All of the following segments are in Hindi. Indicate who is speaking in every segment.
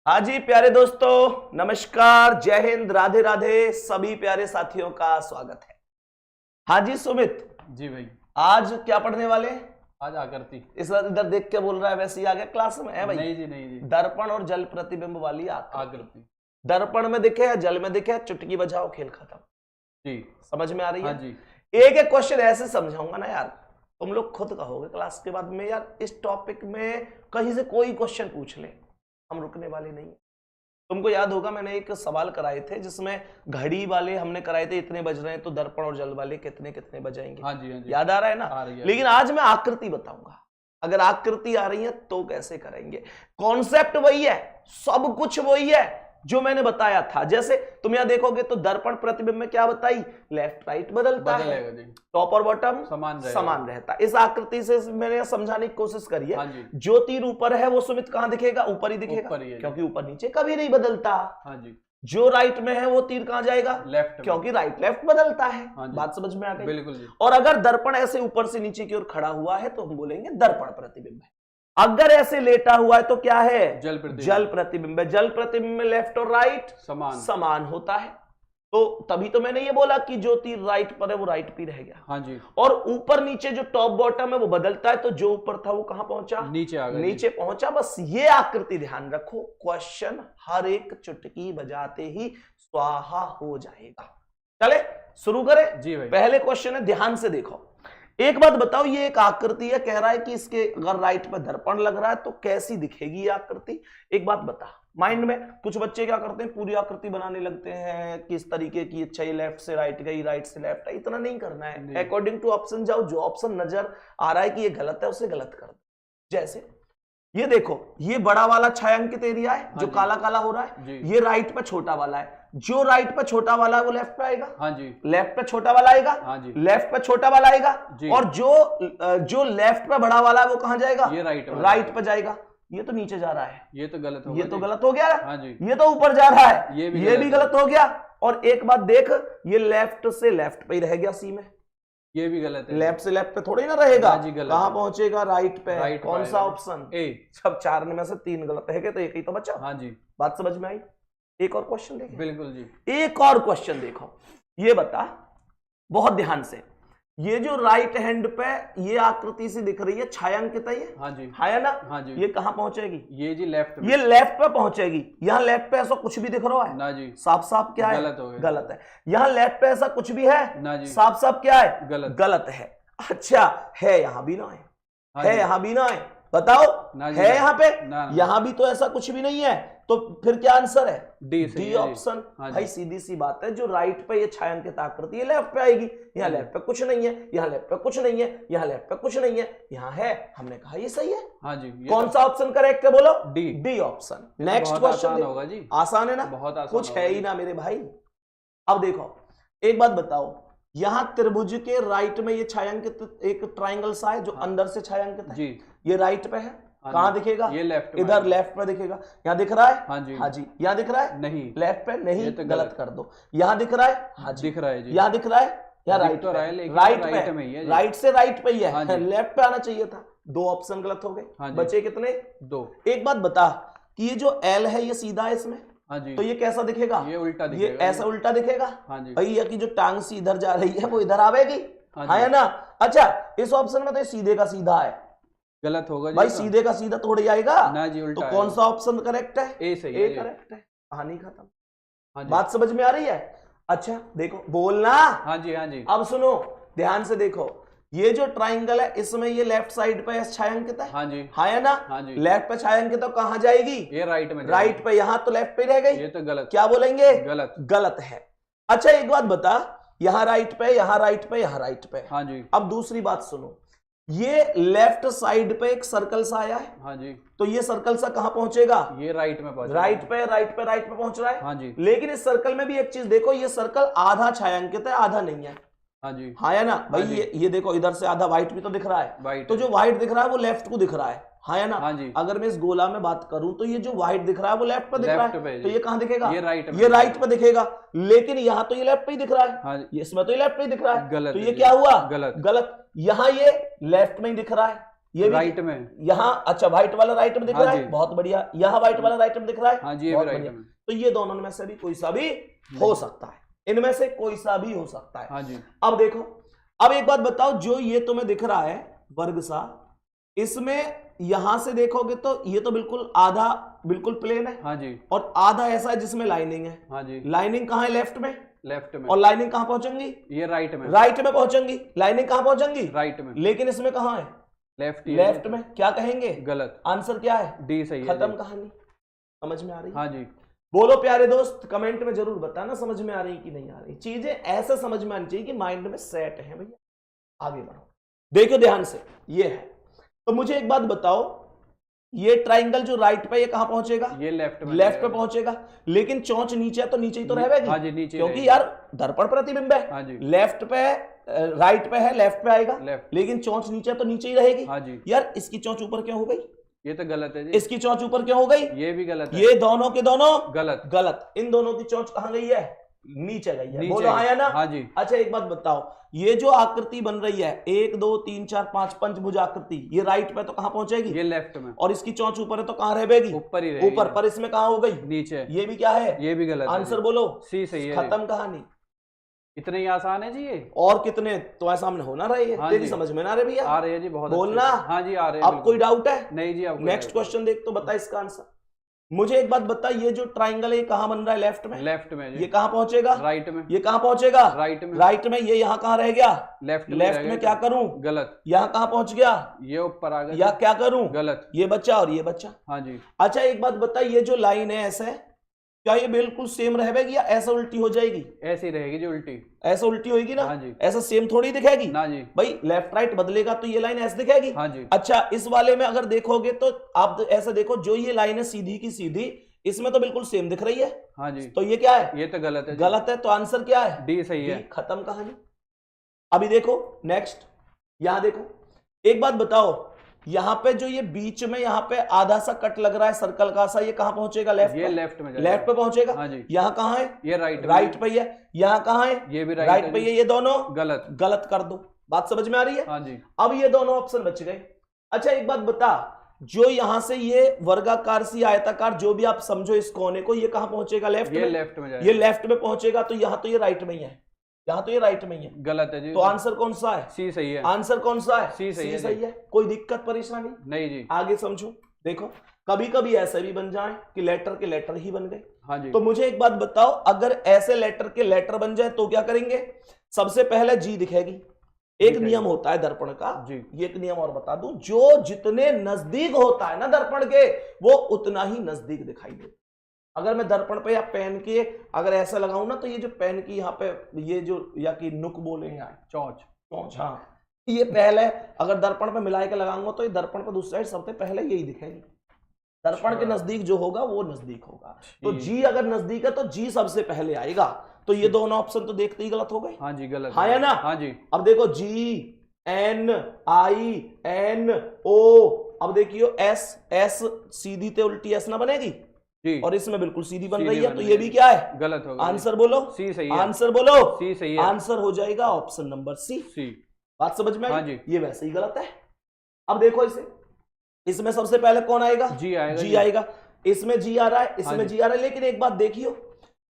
Speaker 1: हाँ जी प्यारे दोस्तों, नमस्कार, जय हिंद, राधे राधे। सभी प्यारे साथियों का स्वागत है। हाँ जी सुमित
Speaker 2: जी भाई,
Speaker 1: आज क्या पढ़ने वाले हैं?
Speaker 2: आज आकृति।
Speaker 1: इस इधर देख के बोल रहा है, वैसे ही आ गया क्लास में है भाई?
Speaker 2: नहीं जी, नहीं जी।
Speaker 1: दर्पण और जल प्रतिबिंब वाली
Speaker 2: आकृति।
Speaker 1: दर्पण में दिखे है, जल में दिखे है, चुटकी बजाओ, खेल खत्म।
Speaker 2: जी
Speaker 1: समझ में आ रही है?
Speaker 2: हाँ जी।
Speaker 1: एक एक क्वेश्चन ऐसे समझाऊंगा ना यार, तुम लोग खुद कहोगे क्लास के बाद में यार इस टॉपिक में कहीं से कोई क्वेश्चन पूछ ले, हम रुकने वाले नहीं। तुमको याद होगा मैंने एक सवाल कराए थे जिसमें घड़ी वाले हमने कराए थे, इतने बज रहे हैं, तो दर्पण और जल वाले कितने कितने बजाएंगे।
Speaker 2: हाँ जी, हाँ जी।
Speaker 1: याद आ रहा है ना?
Speaker 2: आ रही है।
Speaker 1: लेकिन आज मैं आकृति बताऊंगा। अगर आकृति आ रही है तो कैसे करेंगे। कॉन्सेप्ट वही है, सब कुछ वही है जो मैंने बताया था। जैसे तुम यहां देखोगे तो दर्पण प्रतिबिंब में क्या बताई, लेफ्ट राइट बदलता है, टॉप और बॉटम समान रहता है। इस आकृति से मैंने समझाने की कोशिश करी है।
Speaker 2: हाँ जी।
Speaker 1: जो तीर ऊपर है वो सुमित कहां दिखेगा, ऊपर ही दिखेगा, क्योंकि ऊपर नीचे कभी नहीं बदलता।
Speaker 2: हाँ जी।
Speaker 1: जो राइट में है वो तीर कहां जाएगा,
Speaker 2: लेफ्ट,
Speaker 1: क्योंकि राइट लेफ्ट बदलता है। बात समझ में आ गई?
Speaker 2: बिल्कुल जी।
Speaker 1: और अगर दर्पण ऐसे ऊपर से नीचे की ओर खड़ा हुआ है तो हम बोलेंगे दर्पण प्रतिबिंब है। अगर ऐसे लेटा हुआ है तो क्या है, जल प्रतिबिंब है। जल प्रतिबिंब में लेफ्ट और राइट समान होता है। तो तभी तो मैंने ये बोला कि जो तीर राइट पर है वो राइट पे रहेगा।
Speaker 2: हाँ जी।
Speaker 1: और ऊपर नीचे जो टॉप बॉटम है वो बदलता है, तो जो ऊपर था वो कहां पहुंचा,
Speaker 2: नीचे आ गया,
Speaker 1: नीचे पहुंचा। बस ये आकृति ध्यान रखो, क्वेश्चन हर एक चुटकी बजाते ही स्वाहा हो जाएगा। चले शुरू करें
Speaker 2: जी भाई।
Speaker 1: पहले क्वेश्चन है, ध्यान से देखो। एक बात बताओ, ये एक आकृति है, कह रहा है कि इसके अगर राइट पे दर्पण लग रहा है तो कैसी दिखेगी ये आकृति। एक बात बता, माइंड में कुछ बच्चे क्या करते हैं, पूरी आकृति बनाने लगते हैं किस तरीके की, अच्छा ये लेफ्ट से राइट गई, राइट से लेफ्ट है। इतना नहीं करना है, अकॉर्डिंग टू ऑप्शन जाओ, जो ऑप्शन नजर आ रहा है कि ये गलत है उसे गलत कर दो। जैसे ये देखो, ये बड़ा वाला छायांकित एरिया है जो काला काला हो रहा है, ये राइट पे छोटा वाला है। जो राइट पे छोटा वाला है वो लेफ्ट पे आएगा। हाँ जी। लेफ्ट पे छोटा वाला आएगा। हाँ जी। लेफ्ट पे छोटा वाला आएगा। और जो लेफ्ट पे बड़ा वाला है वो कहां जाएगा, ये राइट पे जाएगा। ये तो नीचे जा रहा है, ये तो गलत हो गया, ये तो गलत हो गया। हाँ जी। ये तो ऊपर जा रहा है, ये भी गलत हो गया। और एक बात देख, ये लेफ्ट से लेफ्ट पे ही रह गया सी में, ये भी गलत है। लेफ्ट से लेफ्ट पे थोड़ी ना रहेगा, कहां पहुंचेगा, राइट पे। कौन सा ऑप्शन, ए। सब चार में से तीन गलत है तो एक ही तो बचा। हाँ जी। बात समझ में आई? एक और क्वेश्चन देखो। बिल्कुल जी। एक और क्वेश्चन देखो, ये बता बहुत ध्यान से, ये जो राइट हैंड पे ये आकृति सी दिख रही है, छायांकित है ये। हाँ जी। है ना? हाँ जी। ये कहां पहुंचेगी, ये जी लेफ्ट, ये लेफ्ट पे पहुंचेगी। यहाँ लेफ्ट पे ऐसा कुछ भी दिख रहा है ना जी, साफ साफ क्या है, गलत है। यहाँ लेफ्ट पे ऐसा कुछ भी है ना जी, साफ साफ क्या है, गलत है। अच्छा है, यहाँ भी ना है, यहाँ भी ना है, बताओ है यहाँ पे, यहाँ भी तो ऐसा कुछ भी नहीं है, तो फिर क्या आंसर है, डी ऑप्शन। भाई सीधी सी बात है, जो राइट पे ये छायांकित आकृति है लेफ्ट पे आएगी। यहाँ लेफ्ट पे कुछ नहीं है, यहाँ लेफ्ट पे कुछ नहीं है, यहाँ लेफ्ट पे कुछ नहीं है, यहाँ है। हमने कहा ये सही है। हाँ जी। कौन सा ऑप्शन करेक्ट है बोलो, डी ऑप्शन। नेक्स्ट क्वेश्चन होगा जी, आसान है ना, बहुत आसान, कुछ है ही ना मेरे भाई। अब देखो एक बात बताओ, यहाँ त्रिभुज के राइट में ये छायांकित एक ट्राइंगल सा है जो अंदर से छायांकित है जी, ये राइट पे है। कहां दिखेगा, ये लेफ्ट, इधर लेफ्ट पे दिखेगा। यहाँ दिख रहा है, हाँ जी, हाँ जी। यहाँ दिख रहा है, नहीं, लेफ्ट पे नहीं, तो गलत कर दो। यहाँ दिख रहा है, हाँ जी, दिख रहा है जी। यहाँ दिख रहा है, यहाँ राइट पे, राइट पे, राइट से राइट पे ही है, लेफ्ट पे आना चाहिए था। दो ऑप्शन गलत हो गए, बचे कितने, दो। एक बात बता कि ये जो एल है ये सीधा है इसमें, तो ये कैसा दिखेगा, ये उल्टा दिखेगा, ये ऐसा उल्टा दिखेगा। भैया की जो टांग सी इधर जा रही है वो इधर आवेगी, है ना? अच्छा इस ऑप्शन में तो ये सीधे का सीधा है, गलत होगा भाई, सीधे का सीधा थोड़ी आएगा ना जी, उल्टा। तो कौन सा ऑप्शन करेक्ट है, ए सही है, करेक्ट है। कहानी खत्म। हाँ बात समझ में आ रही है? अच्छा देखो बोलना, हाँ जी, हाँ जी। अब सुनो ध्यान से देखो, ये जो ट्राइंगल है इसमें ये लेफ्ट साइड पे छायांकित है, हाँ जी, है ना? हाँ जी। लेफ्ट पे छायांकित तो कहां जाएगी, ये राइट में, राइट पे। यहाँ तो लेफ्ट पे रह गई, ये तो गलत, क्या बोलेंगे, गलत, गलत है। अच्छा एक बात बता, यहाँ राइट पे, यहाँ राइट पे, यहाँ राइट पे, हाँ जी। अब दूसरी बात सुनो, ये लेफ्ट साइड पे एक सर्कल सा आया है, हाँ जी, तो ये सर्कल सा कहां पहुंचेगा, ये राइट में पहुंच, राइट पे, राइट पे, राइट पे पहुंच रहा है, हाँ जी। लेकिन इस सर्कल में भी एक चीज देखो, ये सर्कल आधा छायांकित है आधा नहीं है, हाँ जी, हाँ है ना भाई। ये देखो इधर से आधा व्हाइट भी तो दिख रहा है, तो जो व्हाइट दिख रहा है वो लेफ्ट को दिख रहा है, है ना? हाँ जी। अगर मैं इस गोला में बात करूं तो ये जो व्हाइट दिख रहा है वो लेफ्ट पे दिख रहा है, तो ये कहां दिखेगा, ये राइट पे दिखेगा। लेकिन यहाँ तो ये लेफ्ट पे ही दिख रहा है, हाँ, इसमें तो ये लेफ्ट पे ही दिख रहा है, तो ये क्या हुआ, गलत, गलत। यहाँ ये लेफ्ट में ही दिख रहा है, ये भी
Speaker 2: राइट में।
Speaker 1: यहाँ, अच्छा व्हाइट वाला राइट में दिख
Speaker 2: हाँ
Speaker 1: रहा है,
Speaker 2: जी।
Speaker 1: बहुत बढ़िया। यहाँ व्हाइट वाला राइट में दिख रहा है,
Speaker 2: हाँ जी, ये
Speaker 1: बहुत
Speaker 2: भी राइट
Speaker 1: बढ़िया।
Speaker 2: में।
Speaker 1: तो ये दोनों में से भी कोई सा भी हो सकता है, इनमें से कोई सा भी हो सकता है।
Speaker 2: हाँ जी।
Speaker 1: अब देखो, अब एक बात बताओ, जो ये तुम्हें दिख रहा है वर्ग सा, इसमें यहां से देखोगे तो ये तो बिल्कुल आधा बिल्कुल प्लेन है,
Speaker 2: हाँ जी।
Speaker 1: और आधा ऐसा है जिसमें लाइनिंग है।
Speaker 2: हाँ जी।
Speaker 1: लाइनिंग कहां है? लेफ्ट में।
Speaker 2: लेफ्ट में।
Speaker 1: और लाइनिंग कहां पहुंचेंगी?
Speaker 2: ये राइट में।
Speaker 1: राइट में पहुंचेंगी। लाइनिंग कहां पहुंचेंगी?
Speaker 2: राइट में।
Speaker 1: लेकिन इसमें कहां है?
Speaker 2: लेफ्ट।
Speaker 1: लेफ्ट में। क्या कहेंगे?
Speaker 2: गलत।
Speaker 1: आंसर क्या है?
Speaker 2: डी सही है।
Speaker 1: खत्म कहानी। समझ में आ रही है?
Speaker 2: हाँ जी।
Speaker 1: बोलो प्यारे दोस्त, कमेंट में जरूर बताना समझ में आ रही कि नहीं आ रही। चीजें ऐसे समझ में आनी चाहिए कि माइंड में सेट है भैया। आगे बढ़ो, देखो ध्यान से, ये है। तो मुझे एक बात बताओ, ये ट्राइंगल जो राइट पे, ये कहां पहुंचेगा?
Speaker 2: ये लेफ्ट में।
Speaker 1: लेफ्ट पे पहुंचेगा। लेकिन चौंच नीचे है तो नीचे ही तो रहेगी।
Speaker 2: हाँ जी, नीचे
Speaker 1: क्योंकि
Speaker 2: रहेगी।
Speaker 1: यार दर्पण प्रतिबिंब है।
Speaker 2: हाँ जी।
Speaker 1: लेफ्ट पे राइट पे है, लेफ्ट पे आएगा।
Speaker 2: लेफ्ट।
Speaker 1: लेकिन चौंच नीचे है तो नीचे ही रहेगी।
Speaker 2: हाँ जी।
Speaker 1: यार इसकी चौंच ऊपर क्यों हो गई?
Speaker 2: ये तो गलत है जी।
Speaker 1: इसकी चौंच ऊपर क्यों हो गई?
Speaker 2: ये भी गलत है।
Speaker 1: ये दोनों के दोनों
Speaker 2: गलत।
Speaker 1: गलत। इन दोनों की चोंच कहां गई है? नीचे गई है।
Speaker 2: नीचे
Speaker 1: बोलो हाँ या ना?
Speaker 2: हाँ जी।
Speaker 1: अच्छा एक बात बताओ, ये जो आकृति बन रही है 1 2 3 4 5 पंचभुज आकृति, ये राइट पे तो कहां पहुंचेगी?
Speaker 2: ये लेफ्ट में।
Speaker 1: और इसकी चोंच ऊपर है तो कहां रहेगी?
Speaker 2: ऊपर ही रहेगी।
Speaker 1: ऊपर। पर इसमें कहां हो गई?
Speaker 2: नीचे।
Speaker 1: ये भी क्या है?
Speaker 2: ये भी गलत है
Speaker 1: आंसर
Speaker 2: जी।
Speaker 1: बोलो।
Speaker 2: सी सही है।
Speaker 1: खत्म कहानी।
Speaker 2: इतने ही आसान है जी ये।
Speaker 1: और कितने तुम्हारे सामने हो ना रहे हैं?
Speaker 2: हाँ
Speaker 1: तेरी
Speaker 2: जी।
Speaker 1: समझ में ना रहे भैया?
Speaker 2: आ रहे हैं जी, बहुत
Speaker 1: बोलना।
Speaker 2: अच्छे से। हाँ जी, आ रहे हैं।
Speaker 1: अब कोई डाउट है?
Speaker 2: नहीं जी, अब
Speaker 1: नेक्स्ट क्वेश्चन देख तो बता इसका आंसर। मुझे एक बात बता, ये जो ट्राइंगल है ये कहां बन रहा है? लेफ्ट में।
Speaker 2: लेफ्ट में जी।
Speaker 1: ये कहां पहुंचेगा?
Speaker 2: राइट में।
Speaker 1: ये कहां पहुंचेगा?
Speaker 2: राइट में।
Speaker 1: राइट में। ये यहां कहां रह गया?
Speaker 2: लेफ्ट में।
Speaker 1: लेफ्ट में। क्या करूं?
Speaker 2: गलत।
Speaker 1: यहां कहां पहुंच गया?
Speaker 2: ये ऊपर आ गया।
Speaker 1: या क्या करूं?
Speaker 2: गलत।
Speaker 1: ये बच्चा और ये बच्चा।
Speaker 2: हाँ जी।
Speaker 1: अच्छा एक बात बता, ये जो लाइन है ऐसा है, क्या ये बिल्कुल सेम रहेगी या ऐसा उल्टी हो जाएगी?
Speaker 2: ऐसी रहेगी जी, उल्टी।
Speaker 1: ऐसा उल्टी होगी ना?
Speaker 2: हाँ जी।
Speaker 1: ऐसा सेम थोड़ी दिखेगी
Speaker 2: ना जी।
Speaker 1: भाई। लेफ्ट राइट बदलेगा तो ये लाइन ऐसे दिखेगी।
Speaker 2: हाँ जी।
Speaker 1: अच्छा इस वाले में अगर देखोगे तो आप ऐसा देखो, जो ये लाइन है सीधी की सीधी, इसमें तो बिल्कुल सेम दिख रही है।
Speaker 2: हाँ जी।
Speaker 1: तो ये क्या है?
Speaker 2: ये तो गलत है जी।
Speaker 1: गलत है। तो आंसर क्या है?
Speaker 2: डी सही है।
Speaker 1: डी। खत्म कहानी। अभी देखो नेक्स्ट, यहां देखो, एक बात बताओ, यहां पे जो ये बीच में यहाँ पे आधा सा कट लग रहा है सर्कल का सा, ये कहां पहुंचेगा? लेफ्ट
Speaker 2: ये
Speaker 1: पे।
Speaker 2: लेफ्ट में जाएगा।
Speaker 1: लेफ्ट पे पहुंचेगा।
Speaker 2: हाँ जी।
Speaker 1: यहां कहां है?
Speaker 2: ये राइट।
Speaker 1: राइट पे ही है। यहां कहां है?
Speaker 2: ये भी
Speaker 1: राइट पे ही है। ये दोनों
Speaker 2: गलत।
Speaker 1: गलत कर दो। बात समझ में आ रही है?
Speaker 2: हाँ जी।
Speaker 1: अब ये दोनों ऑप्शन बच गए। अच्छा एक बात बता, जो यहां से ये वर्गाकार सी आयताकार जो भी आप समझो इस कोने को, ये कहां पहुंचेगा? लेफ्ट
Speaker 2: ये
Speaker 1: में।
Speaker 2: लेफ्ट में जाएगा।
Speaker 1: ये लेफ्ट में पहुंचेगा तो यहां तो ये राइट में ही है, यहां तो ये राइट में ही है।
Speaker 2: गलत है जी।
Speaker 1: तो आंसर कौन सा है?
Speaker 2: सी सही है।
Speaker 1: आंसर कौन सा है?
Speaker 2: सी सही है।
Speaker 1: सही है। कोई दिक्कत परेशानी
Speaker 2: नहीं जी।
Speaker 1: आगे समझो। देखो कभी कभी ऐसे भी बन जाए कि लेटर के लेटर ही बन गए।
Speaker 2: हाँ जी।
Speaker 1: तो मुझे एक बात बताओ, अगर ऐसे लेटर के लेटर बन जाए तो क्या करेंगे? सबसे पहले जी दिखेगी। एक नियम होता है दर्पण का
Speaker 2: जी।
Speaker 1: ये एक नियम और बता दूं, जो जितने नजदीक होता है ना दर्पण के, वो उतना ही नजदीक दिखाई देता। अगर मैं दर्पण पे या पेन के अगर ऐसा लगाऊं ना, तो ये जो पेन की यहाँ पे ये जो या कि नुक बोले यहाँ चौंच, हाँ, ये पहले अगर दर्पण पे मिला के लगाऊंगा तो ये दर्पण पे दूसरी साइड सबसे पहले यही दिखेगी। दर्पण के नजदीक जो होगा वो नजदीक होगा। तो जी अगर नजदीक है तो जी सबसे पहले आएगा। तो ये दोनों ऑप्शन तो देखते ही गलत हो गए।
Speaker 2: हाँ जी, गलत।
Speaker 1: हाँ या ना?
Speaker 2: हाँ जी।
Speaker 1: अब देखो G N I N O, अब देखियो एस एस सीधी ते उल्टी एस ना बनेगी
Speaker 2: जी।
Speaker 1: और इसमें बिल्कुल सीधी बन
Speaker 2: सीधी
Speaker 1: रही है।
Speaker 2: बन
Speaker 1: तो
Speaker 2: रही
Speaker 1: ये
Speaker 2: है।
Speaker 1: भी क्या है?
Speaker 2: गलत होगा।
Speaker 1: आंसर बोलो।
Speaker 2: सी सही है।
Speaker 1: आंसर बोलो।
Speaker 2: सी सही है।
Speaker 1: आंसर हो जाएगा ऑप्शन नंबर सी।
Speaker 2: सी।
Speaker 1: बात समझ में आई?
Speaker 2: हाँ जी।
Speaker 1: ये वैसे ही गलत है। अब देखो इसे, इसमें सबसे पहले कौन आएगा?
Speaker 2: जी आएगा।
Speaker 1: जी आएगा। इसमें जी आ रहा है, इसमें
Speaker 2: हाँ
Speaker 1: जी आ रहा है। लेकिन एक बात देखियो,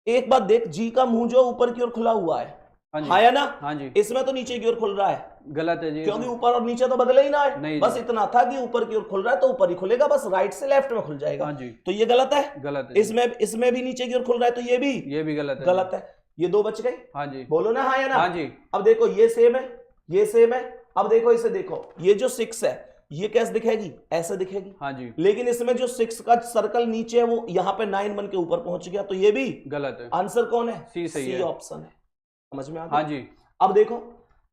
Speaker 1: एक बात देख, जी का मुंह जो ऊपर की ओर खुला हुआ है, हाँ या ना?
Speaker 2: हाँ जी।
Speaker 1: इसमें तो नीचे की ओर खुल रहा है।
Speaker 2: गलत है जी।
Speaker 1: क्योंकि ऊपर और नीचे तो बदले ही ना है।
Speaker 2: नहीं
Speaker 1: बस
Speaker 2: जी।
Speaker 1: इतना था कि ऊपर की ओर खुल रहा है तो ऊपर ही खुलेगा, बस राइट से लेफ्ट में खुल जाएगा।
Speaker 2: हाँ जी।
Speaker 1: तो ये गलत है।
Speaker 2: गलत है।
Speaker 1: इसमें भी नीचे की ओर खुल रहा है तो ये भी
Speaker 2: गलत है।
Speaker 1: गलत है। ये दो बच गए।
Speaker 2: हाँ जी।
Speaker 1: बोलो ना हाँ या ना?
Speaker 2: हाँ जी।
Speaker 1: अब देखो ये सेम है, ये सेम है। अब देखो इसे देखो, ये जो 6 है ये कैसे दिखेगी? ऐसे दिखेगी।
Speaker 2: हाँ जी।
Speaker 1: लेकिन इसमें जो 6 का सर्कल नीचे है वो यहाँ पे 9 बन के ऊपर पहुंच गया, तो ये भी
Speaker 2: गलत है।
Speaker 1: आंसर कौन है?
Speaker 2: सी सही है।
Speaker 1: ऑप्शन है। समझ में आ गया?
Speaker 2: हाँ जी।
Speaker 1: अब देखो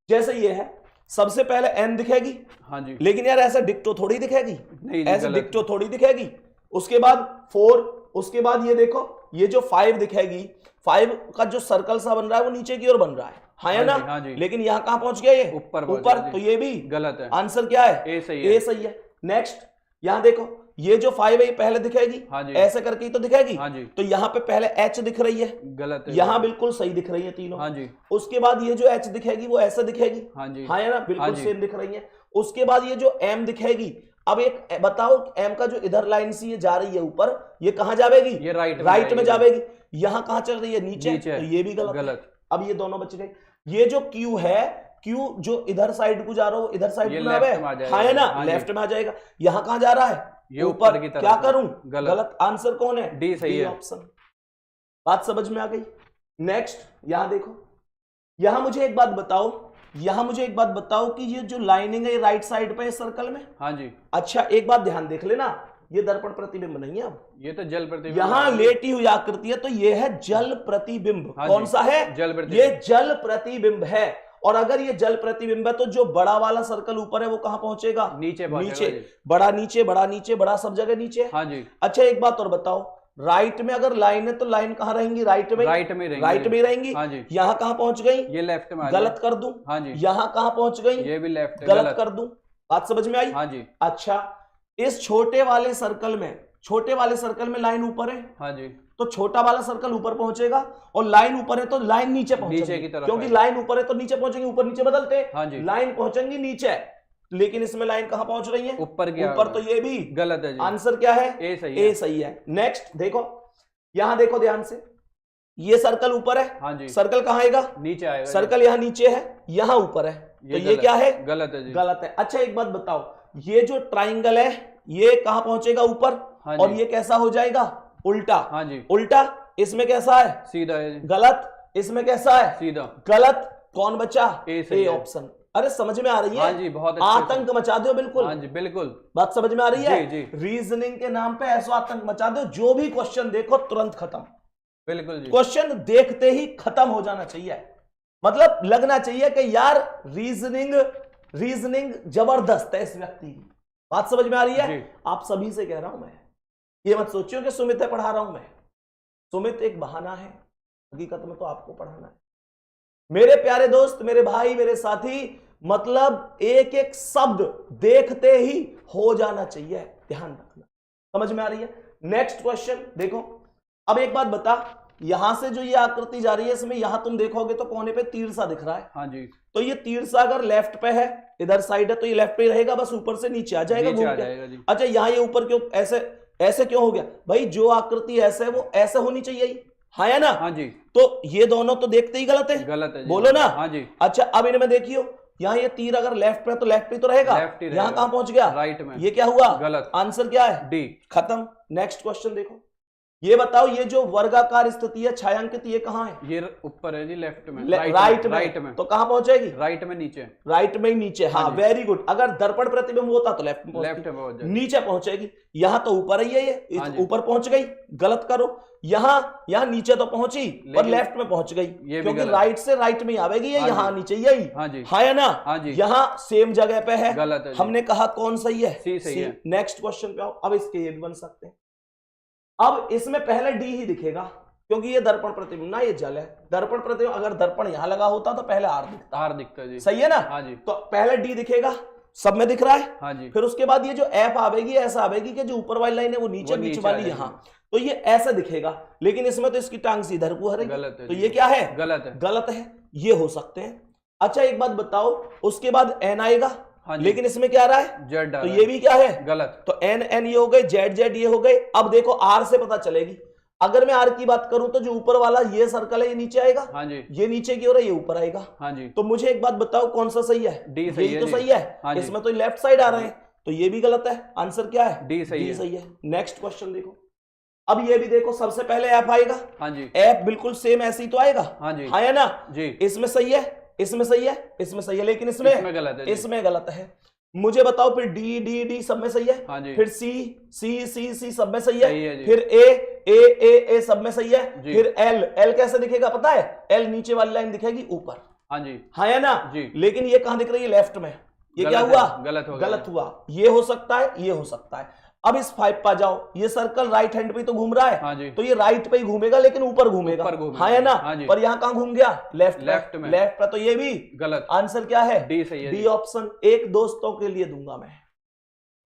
Speaker 1: जैसे ये है, सबसे पहले एन दिखेगी।
Speaker 2: हाँ जी।
Speaker 1: लेकिन यार ऐसा डिक्टो थोड़ी दिखेगी,
Speaker 2: नहीं जी,
Speaker 1: ऐसे
Speaker 2: गलत।
Speaker 1: डिक्टो थोड़ी दिखेगी। उसके बाद 4, उसके बाद ये देखो ये जो 5 दिखेगी, 5 का जो सर्कल सा बन रहा है वो नीचे की ओर बन रहा है, हाँ या ना?
Speaker 2: हाँ जी।
Speaker 1: लेकिन यहाँ कहां पहुंच गया? ये
Speaker 2: ऊपर
Speaker 1: ऊपर। तो ये भी
Speaker 2: गलत है।
Speaker 1: आंसर क्या है?
Speaker 2: ए सही है।
Speaker 1: ए सही है। नेक्स्ट यहां देखो, ये जो 5 है ये पहले दिखेगी,
Speaker 2: हाँ जी,
Speaker 1: ऐसे करके ही तो दिखेगी।
Speaker 2: हाँ जी,
Speaker 1: तो यहाँ पे पहले H दिख रही है,
Speaker 2: गलत है,
Speaker 1: यहाँ बिल्कुल सही दिख रही है तीनों।
Speaker 2: हाँ जी,
Speaker 1: उसके बाद ये जो H दिखेगी वो ऐसे दिखेगी,
Speaker 2: हाँ जी,
Speaker 1: हाँ है ना,
Speaker 2: हाँ
Speaker 1: बिल्कुल
Speaker 2: जी,
Speaker 1: सेम दिख रही है। उसके बाद ये जो M दिखेगी, अब एक बताओ M का जो इधर लाइन से ये जा रही है ऊपर, ये कहाँ जाएगी?
Speaker 2: ये राइट
Speaker 1: में जाएगी। यहाँ कहाँ चल रही है? नीचे।
Speaker 2: नीचे।
Speaker 1: तो ये भी गलत है।
Speaker 2: गलत।
Speaker 1: अब ये दोनों बच गए। ये जो Q है, Q जो इधर साइड को जा रहा हो, इधर साइड
Speaker 2: ये
Speaker 1: को
Speaker 2: लेफ्ट में आ जाएगा।
Speaker 1: हाँ है ना,
Speaker 2: हाँ जी।
Speaker 1: लेफ्ट में आ जाएगा। यहाँ कहाँ जा रहा है?
Speaker 2: ये ऊपर की तरफ।
Speaker 1: क्या करूं?
Speaker 2: गलत।
Speaker 1: आंसर कौन है?
Speaker 2: डी सही है।
Speaker 1: ऑप्शन। बात समझ में आ गई? नेक्स्ट यहां देखो, यहां मुझे एक बात बताओ कि ये जो लाइनिंग है ये राइट साइड पे है सर्कल में।
Speaker 2: हाँ जी।
Speaker 1: अच्छा एक बात ध्यान देख लेना, ये दर्पण प्रतिबिंब नहीं है, अब
Speaker 2: ये तो जल प्रतिबिंब।
Speaker 1: यहां लेटी हुई आकृति है, तो ये है जल प्रतिबिंब।
Speaker 2: हाँ
Speaker 1: कौन
Speaker 2: जी।
Speaker 1: सा है?
Speaker 2: जल प्रतिबिंब।
Speaker 1: ये जल प्रतिबिंब है। और अगर ये जल प्रतिबिंब है तो जो बड़ा वाला सर्कल ऊपर है वो कहां पहुंचेगा?
Speaker 2: नीचे
Speaker 1: बड़ा नीचे, बड़ा नीचे, बड़ा सब जगह नीचे।
Speaker 2: हाँ जी।
Speaker 1: अच्छा एक बात और बताओ, राइट में अगर लाइन है तो लाइन कहां रहेंगी? राइट में रहेंगी।
Speaker 2: हाँ जी।
Speaker 1: यहां कहां पहुंच गई?
Speaker 2: ये लेफ्ट में।
Speaker 1: गलत कर दूं?
Speaker 2: हाँ जी।
Speaker 1: यहां कहां पहुंच गई?
Speaker 2: ये भी लेफ्ट।
Speaker 1: गलत कर दूं? बात समझ में आई?
Speaker 2: हाँ जी।
Speaker 1: अच्छा इस छोटे वाले सर्कल में लाइन ऊपर है,
Speaker 2: हाँ जी,
Speaker 1: तो छोटा वाला सर्कल ऊपर पहुंचेगा, और लाइन ऊपर है तो लाइन नीचे पहुंचेगी,
Speaker 2: की तरफ
Speaker 1: क्योंकि लाइन ऊपर है तो नीचे पहुंचेंगे, ऊपर नीचे बदलते।
Speaker 2: हाँ जी।
Speaker 1: लाइन पहुंचेंगी नीचे, लेकिन इसमें लाइन कहां पहुंच रही है?
Speaker 2: ऊपर
Speaker 1: तो ये भी
Speaker 2: गलत है जी।
Speaker 1: आंसर क्या है? ए सही है। नेक्स्ट देखो, यहां देखो ध्यान से, ये सर्कल ऊपर है।
Speaker 2: हाँ जी।
Speaker 1: सर्कल कहां आएगा?
Speaker 2: नीचे आएगा।
Speaker 1: सर्कल यहाँ नीचे है, यहाँ ऊपर है, तो ये क्या है?
Speaker 2: गलत है जी।
Speaker 1: गलत है। अच्छा एक बात बताओ, ये जो ट्राइंगल है ये कहां पहुंचेगा? ऊपर।
Speaker 2: हाँ
Speaker 1: और ये कैसा हो जाएगा? उल्टा।
Speaker 2: हाँ जी।
Speaker 1: उल्टा। इसमें कैसा है?
Speaker 2: सीधा है जी।
Speaker 1: गलत। इसमें कैसा है?
Speaker 2: सीधा।
Speaker 1: गलत। कौन बचा?
Speaker 2: A
Speaker 1: option. अरे समझ में आ रही है?
Speaker 2: हाँ जी, बहुत
Speaker 1: आतंक मचा दो बिल्कुल।
Speaker 2: हाँ जी, बिल्कुल।
Speaker 1: बात समझ में आ रही है?
Speaker 2: जी।
Speaker 1: रीजनिंग के नाम पे ऐसा आतंक मचा दो, जो भी क्वेश्चन देखो तुरंत खत्म।
Speaker 2: बिल्कुल जी।
Speaker 1: क्वेश्चन देखते ही खत्म हो जाना चाहिए, मतलब लगना चाहिए कि यार रीजनिंग जबरदस्त है इस व्यक्ति की। बात समझ में आ रही है? आप सभी से कह रहा हूं मैं, ये मत सोचियो कि सुमित है पढ़ा रहा हूं मैं। सुमित एक बहाना है, हकीकत में तो आपको पढ़ाना है। मेरे प्यारे दोस्त, मेरे भाई, मेरे साथी, मतलब एक एक शब्द देखते ही हो जाना चाहिए, ध्यान रखना। समझ में आ रही है? नेक्स्ट क्वेश्चन देखो। अब एक बात बता, यहां से जो ये आकृति जा रही है, इसमें यहां तुम देखोगे तो कोने पे तीर सा दिख रहा है।
Speaker 2: हाँ जी।
Speaker 1: तो ये तीर सा अगर लेफ्ट पे है, इधर साइड है, तो ये लेफ्ट पे ही रहेगा, बस ऊपर से नीचे आ जाएगा घूम के। अच्छा यहाँ ये ऊपर क्यों ऐसे क्यों हो गया भाई? जो आकृति ऐसे है वो ऐसे होनी चाहिए, हाँ या ना?
Speaker 2: हाँ जी।
Speaker 1: तो ये दोनों तो देखते ही गलत है।
Speaker 2: गलत है जी।
Speaker 1: बोलो ना।
Speaker 2: हाँ जी।
Speaker 1: अच्छा अब इनमें देखियो, यहाँ ये तीर अगर लेफ्ट पे है तो लेफ्ट पे तो रहेगा, यहाँ कहां पहुंच गया?
Speaker 2: राइट में।
Speaker 1: ये क्या हुआ?
Speaker 2: गलत।
Speaker 1: आंसर क्या है? डी। खत्म। नेक्स्ट क्वेश्चन देखो, ये बताओ, ये जो वर्गाकार स्थिति है छायांकित, ये कहां है? ये
Speaker 2: ऊपर है जी, लेफ्ट में।
Speaker 1: राइट में। तो कहां पहुंचेगी?
Speaker 2: राइट में नीचे।
Speaker 1: राइट में ही नीचे। हाँ वेरी गुड। अगर दर्पण प्रतिबिंब होता तो लेफ्ट
Speaker 2: में
Speaker 1: नीचे पहुंचेगी। यहां तो ऊपर ही है, ये ऊपर पहुंच गई। गलत करो। यहाँ नीचे तो पहुंची पर लेफ्ट में पहुंच गई, क्योंकि राइट से राइट में आवेगी, ये यहाँ नीचे यही। हाँ या ना? यहाँ सेम जगह पे है।
Speaker 2: गलत है। हमने
Speaker 1: कहा कौन सही है?
Speaker 2: सी सही है।
Speaker 1: नेक्स्ट क्वेश्चन पे आओ। अब इसके ये भी बन सकते हैं। अब इसमें पहले डी ही दिखेगा, क्योंकि ये दर्पण प्रतिबिंब ना, ये जल है। दर्पण प्रतिबिंब, अगर दर्पण यहां लगा होता तो पहले आर दिखता जी। सही है ना? हाँ जी। तो पहले डी दिखेगा, सब में दिख रहा है। हाँ जी। फिर उसके बाद ये जो एफ आवेगी, ऐसा आवेगी कि जो ऊपर वाली लाइन है वो नीचे, बीच वाली यहाँ, तो ये ऐसा दिखेगा। लेकिन इसमें तो इसकी टांग सीधर को हरेगी, तो ये क्या है? गलत है। ये हो सकते हैं। अच्छा एक बात बताओ, उसके बाद एन आएगा, लेकिन इसमें क्या आ रहा है? जेड। तो ये भी क्या है? गलत। तो एन ये हो गए, जेड ये हो गए। अब देखो आर से पता चलेगी। अगर मैं आर की बात करूं तो जो ऊपर वाला ये सर्कल है ये नीचे आएगा। हाँ जी। ये नीचे की ओर है, ये ऊपर आएगा। हाँ जी। तो मुझे एक बात बताओ, कौन सा सही है? डी सही है। तो सही है। हाँ, इसमें तो लेफ्ट साइड आ रहे हैं, तो ये भी गलत है। आंसर क्या है? डी सही है। नेक्स्ट क्वेश्चन देखो। अब ये भी देखो, सबसे पहले एफ आएगा। हाँ जी। एफ बिल्कुल सेम ऐसे ही तो आएगा। हाँ जी। हाँ या ना? जी। इसमें सही है, इसमें सही है, इसमें सही है, लेकिन इसमें गलत है। इसमें गलत है। मुझे बताओ फिर डी सब में सही है। हाँ जी। फिर सी सब में सही है। फिर ए सब में सही है। फिर एल कैसे दिखेगा पता है? एल नीचे वाली लाइन दिखेगी ऊपर। हाँ जी। हाँ या ना? जी। लेकिन ये कहां दिख रही है? लेफ्ट में। ये क्या हुआ? गलत हुआ। ये हो सकता है, ये हो सकता है। अब इस 5 पर जाओ, ये सर्कल राइट हैंड पे तो घूम रहा है। हाँ जी। तो ये राइट पे ही घूमेगा, लेकिन ऊपर घूमेगा। हाँ या ना? हाँ जी। पर यहाँ कहां घूम गया? लेफ्ट में। लेफ्ट पे, तो ये भी गलत। आंसर क्या है? डी सही है। D option. एक दोस्तों के लिए दूंगा मैं,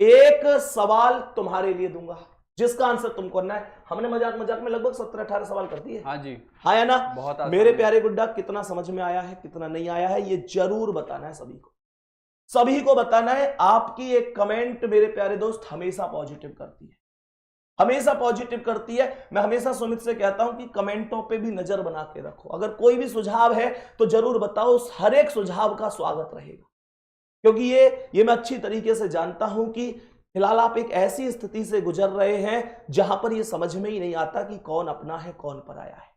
Speaker 1: एक सवाल तुम्हारे लिए दूंगा जिसका आंसर तुमको करना है। हमने मजाक मजाक में लगभग 17-18 सवाल कर दिए।
Speaker 2: हाँ जी,
Speaker 1: हाँ है ना?
Speaker 2: बहुत आसान
Speaker 1: मेरे
Speaker 2: है।
Speaker 1: प्यारे गुड्डा, कितना समझ में आया है, कितना नहीं आया है, ये जरूर बताना है सभी को, सभी को बताना है। आपकी एक कमेंट मेरे प्यारे दोस्त हमेशा पॉजिटिव करती है, हमेशा पॉजिटिव करती है। मैं हमेशा सुमित से कहता हूं कि कमेंटों पे भी नजर बना के रखो। अगर कोई भी सुझाव है तो जरूर बताओ, हर एक सुझाव का स्वागत रहेगा, क्योंकि ये मैं अच्छी तरीके से जानता हूं कि फिलहाल आप एक ऐसी स्थिति से गुजर रहे हैं जहां पर यह समझ में ही नहीं आता कि कौन अपना है कौन पराया है।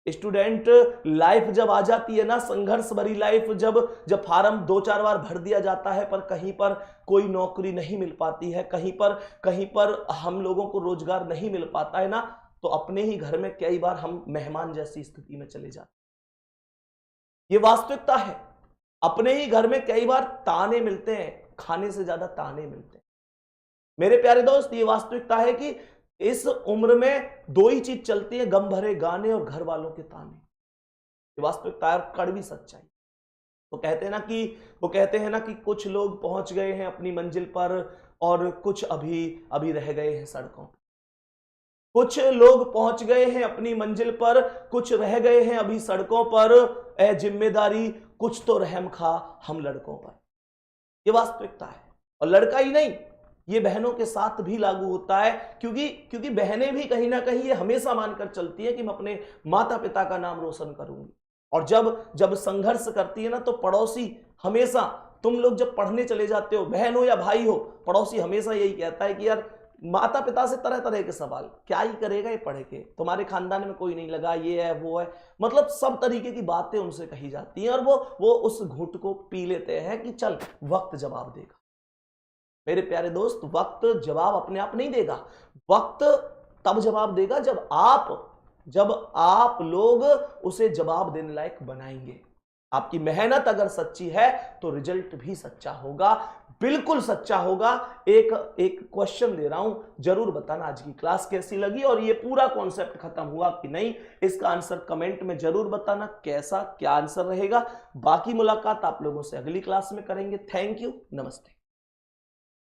Speaker 1: स्टूडेंट लाइफ जब आ जाती है ना, संघर्ष भरी लाइफ, जब फार्म 2-4 बार भर दिया जाता है पर कहीं पर कोई नौकरी नहीं मिल पाती है, कहीं पर हम लोगों को रोजगार नहीं मिल पाता है ना, तो अपने ही घर में कई बार हम मेहमान जैसी स्थिति में चले जाते हैं। ये वास्तविकता है। अपने ही घर में कई बार ताने मिलते हैं, खाने से ज्यादा ताने मिलते हैं। मेरे प्यारे दोस्त, ये वास्तविकता है कि इस उम्र में दो ही चीज चलती है, गम भरे गाने और घर वालों के ताने। ये वास्तविकता है, कड़वी सच्चाई। वो कहते हैं ना कि कुछ लोग पहुंच गए हैं अपनी मंजिल पर और कुछ अभी रह गए हैं सड़कों पर। कुछ लोग पहुंच गए हैं अपनी मंजिल पर, कुछ रह गए हैं अभी सड़कों पर। ए जिम्मेदारी, कुछ तो रहम खा हम लड़कों पर। ये वास्तविकता है। और लड़का ही नहीं, ये बहनों के साथ भी लागू होता है, क्योंकि बहनें भी कहीं ना कहीं ये हमेशा मानकर चलती है कि मैं अपने माता पिता का नाम रोशन करूंगी। और जब संघर्ष करती है ना, तो पड़ोसी हमेशा, तुम लोग जब पढ़ने चले जाते हो, बहन हो या भाई हो, पड़ोसी हमेशा यही कहता है कि यार माता पिता से तरह तरह के सवाल, क्या ही करेगा ये पढ़ के, तुम्हारे खानदान में कोई नहीं लगा, ये है वो है, मतलब सब तरीके की बातें उनसे कही जाती हैं। और वो उस घूंट को पी लेते हैं कि चल वक्त जवाब देगा। मेरे प्यारे दोस्त, वक्त जवाब अपने आप नहीं देगा। वक्त तब जवाब देगा जब आप लोग उसे जवाब देने लायक बनाएंगे। आपकी मेहनत अगर सच्ची है तो रिजल्ट भी सच्चा होगा, बिल्कुल सच्चा होगा। एक क्वेश्चन दे रहा हूं, जरूर बताना आज की क्लास कैसी लगी और ये पूरा कॉन्सेप्ट खत्म हुआ कि नहीं। इसका आंसर कमेंट में जरूर बताना, कैसा क्या आंसर रहेगा। बाकी मुलाकात आप लोगों से अगली क्लास में करेंगे। थैंक यू, नमस्ते।